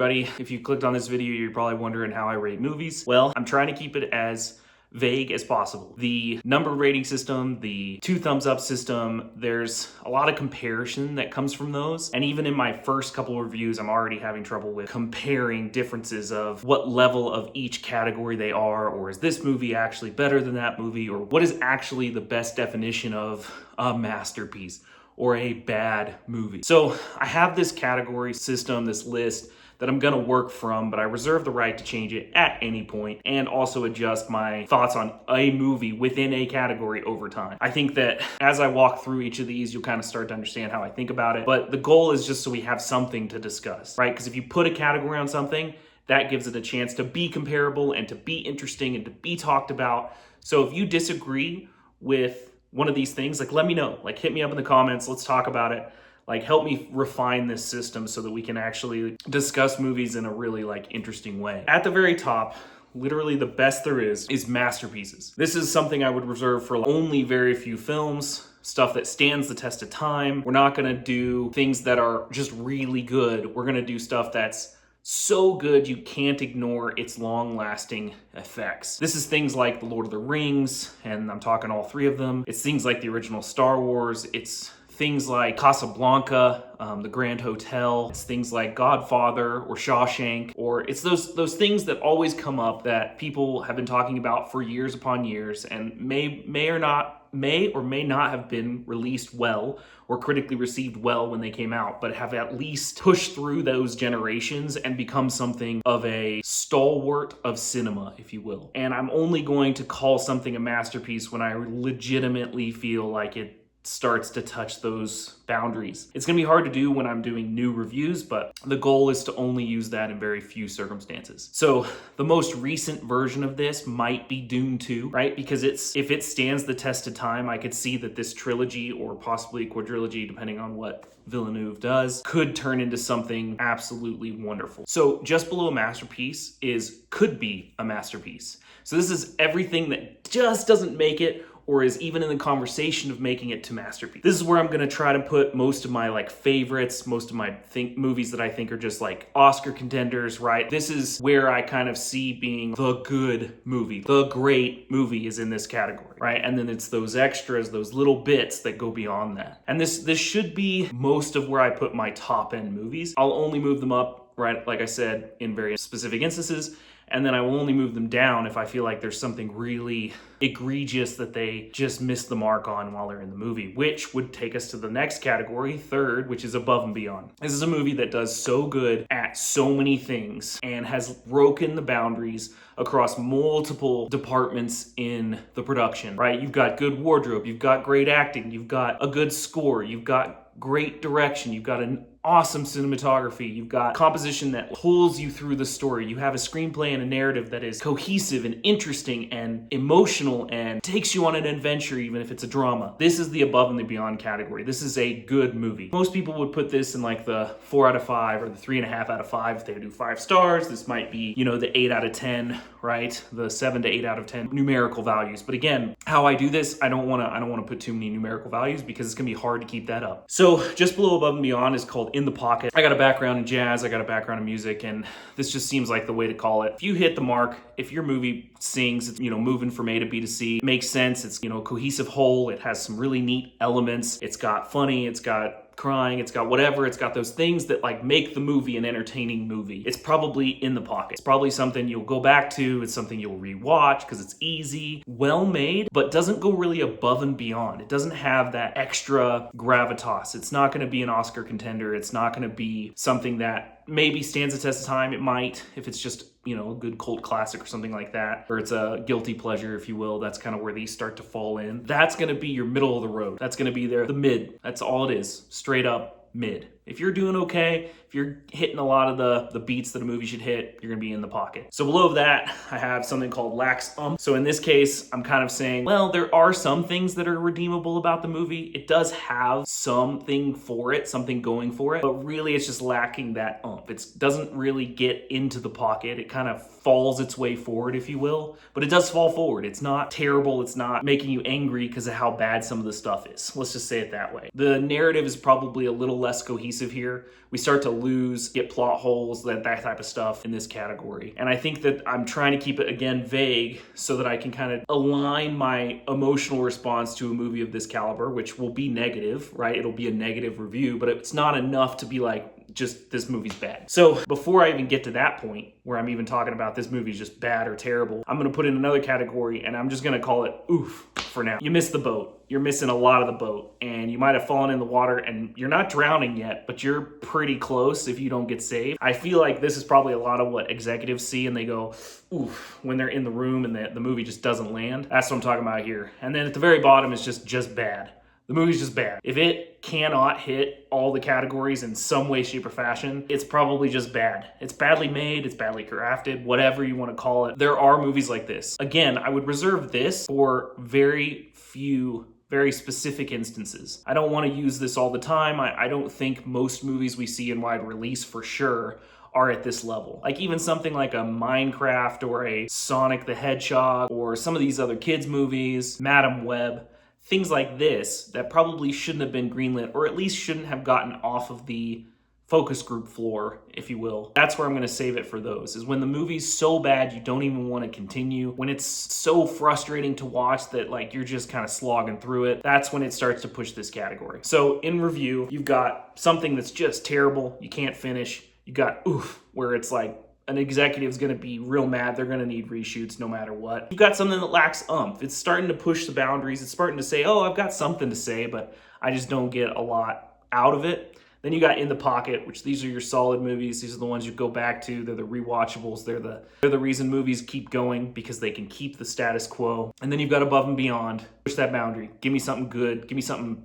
everybody. If you clicked on this video, you're probably wondering how I rate movies. Well, I'm trying to keep it as vague as possible. The number rating system, the 2 thumbs up system, there's a lot of comparison that comes from those. And even in my first couple of reviews, I'm already having trouble with comparing differences of what level of each category they are, or is this movie actually better than that movie, or what is actually the best definition of a masterpiece or a bad movie. So I have this category system, this list that I'm gonna work from, but I reserve the right to change it at any point and also adjust my thoughts on a movie within a category over time. I think that as I walk through each of these, you'll kind of start to understand how I think about it. But the goal is just so we have something to discuss, right? Because if you put a category on something, that gives it a chance to be comparable and to be interesting and to be talked about. So if you disagree with one of these things, like let me know, like hit me up in the comments, let's talk about it. Like help me refine this system so that we can actually discuss movies in a really interesting way. At the very top, literally the best there is masterpieces. This is something I would reserve for only very few films, stuff that stands the test of time. We're not gonna do things that are just really good. We're gonna do stuff that's so good you can't ignore its long-lasting effects. This is things like The Lord of the Rings, and I'm talking all 3 of them. It's things like the original Star Wars. It's things like Casablanca, The Grand Hotel. It's things like Godfather or Shawshank, or it's those things that always come up that people have been talking about for years upon years and may or may not have been released well or critically received well when they came out, but have at least pushed through those generations and become something of a stalwart of cinema, if you will. And I'm only going to call something a masterpiece when I legitimately feel like it starts to touch those boundaries. It's gonna be hard to do when I'm doing new reviews, but the goal is to only use that in very few circumstances. So the most recent version of this might be Dune 2, right? Because if it stands the test of time, I could see that this trilogy, or possibly a quadrilogy, depending on what Villeneuve does, could turn into something absolutely wonderful. So just below a masterpiece could be a masterpiece. So this is everything that just doesn't make it, or is even in the conversation of making it to masterpiece. This is where I'm gonna try to put most of my favorites, most of my movies that I think are just Oscar contenders, right? This is where I kind of see being the good movie. The great movie is in this category, right? And then it's those extras, those little bits that go beyond that. And this should be most of where I put my top end movies. I'll only move them up, right, like I said, in very specific instances. And then I will only move them down if I feel like there's something really egregious that they just missed the mark on while they're in the movie, which would take us to the next category, third, which is above and beyond. This is a movie that does so good at so many things and has broken the boundaries across multiple departments in the production, right? You've got good wardrobe, you've got great acting, you've got a good score, you've got great direction, you've got an awesome cinematography, you've got composition that pulls you through the story, you have a screenplay and a narrative that is cohesive and interesting and emotional and takes you on an adventure even if it's a drama. This is the above and the beyond category. This is a good movie. Most people would put this in the 4 out of 5 or the 3.5 out of 5 if they would do 5 stars. This might be, the 8 out of 10, right? The 7 to 8 out of 10 numerical values. But again, how I do this, I don't want to put too many numerical values because it's gonna be hard to keep that up. So just below above and beyond is called In the Pocket. I got a background in jazz, I got a background in music, and this just seems like the way to call it. If you hit the mark, if your movie sings, it's moving from A to B to C, makes sense, it's cohesive whole, it has some really neat elements, it's got funny, it's got crying, it's got whatever, it's got those things that make the movie an entertaining movie. It's probably in the pocket. It's probably something you'll go back to, it's something you'll rewatch because it's easy, well made, but doesn't go really above and beyond. It doesn't have that extra gravitas. It's not going to be an Oscar contender. It's not going to be something that maybe stands the test of time. It might, if it's just a good cult classic or something like that, or it's a guilty pleasure, if you will. That's kind of where these start to fall in. That's going to be your middle of the road. That's going to be the mid. That's all it is. Straight up mid. If you're doing okay, if you're hitting a lot of the beats that a movie should hit, you're gonna be in the pocket. So below that, I have something called lax umph. So in this case, I'm kind of saying, well, there are some things that are redeemable about the movie. It does have something for it, something going for it, but really it's just lacking that umph. It doesn't really get into the pocket. It kind of falls its way forward, if you will, but it does fall forward. It's not terrible. It's not making you angry because of how bad some of the stuff is. Let's just say it that way. The narrative is probably a little less cohesive cohesive here. We start to get plot holes, that type of stuff in this category. And I think that I'm trying to keep it, again, vague so that I can kind of align my emotional response to a movie of this caliber, which will be negative, right? It'll be a negative review, but it's not enough to be like, just this movie's bad. So before I even get to that point where I'm even talking about this movie's just bad or terrible, I'm gonna put in another category and I'm just gonna call it oof for now. You missed the boat. You're missing a lot of the boat, and you might have fallen in the water and you're not drowning yet, but you're pretty close if you don't get saved. I feel like this is probably a lot of what executives see and they go, oof, when they're in the room and the movie just doesn't land. That's what I'm talking about here. And then at the very bottom is just bad. The movie's just bad. If it cannot hit all the categories in some way, shape, or fashion, it's probably just bad. It's badly made, it's badly crafted, whatever you want to call it. There are movies like this. Again, I would reserve this for very few, very specific instances. I don't want to use this all the time. I don't think most movies we see in wide release for sure are at this level. Like even something like a Minecraft or a Sonic the Hedgehog or some of these other kids movies, Madam Web, things like this that probably shouldn't have been greenlit, or at least shouldn't have gotten off of the focus group floor, if you will. That's where I'm gonna save it for those, is when the movie's so bad you don't even want to continue, when it's so frustrating to watch that like you're just kind of slogging through it, that's when it starts to push this category. So in review, you've got something that's just terrible, you can't finish. You got oof, where it's like, an executive's gonna be real mad, they're gonna need reshoots no matter what. You've got something that lacks umph. It's starting to push the boundaries. It's starting to say, oh, I've got something to say, but I just don't get a lot out of it. Then you got In the Pocket, which these are your solid movies. These are the ones you go back to. They're the rewatchables. They're the reason movies keep going, because they can keep the status quo. And then you've got Above and Beyond. Push that boundary. Give me something good. Give me something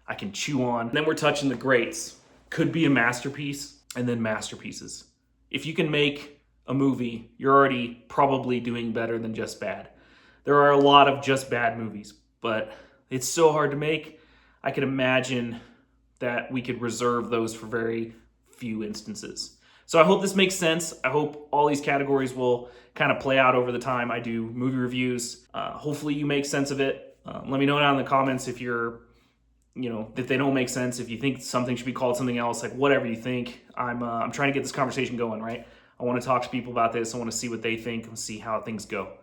I can chew on. And then we're touching the greats. Could be a masterpiece, and then masterpieces. If you can make a movie, you're already probably doing better than just bad. There are a lot of just bad movies, but it's so hard to make. I can imagine that we could reserve those for very few instances. So I hope this makes sense. I hope all these categories will kind of play out over the time I do movie reviews. Hopefully you make sense of it. Let me know down in the comments if if they don't make sense, if you think something should be called something else, like whatever you think. I'm trying to get this conversation going, right? I want to talk to people about this. I want to see what they think and see how things go.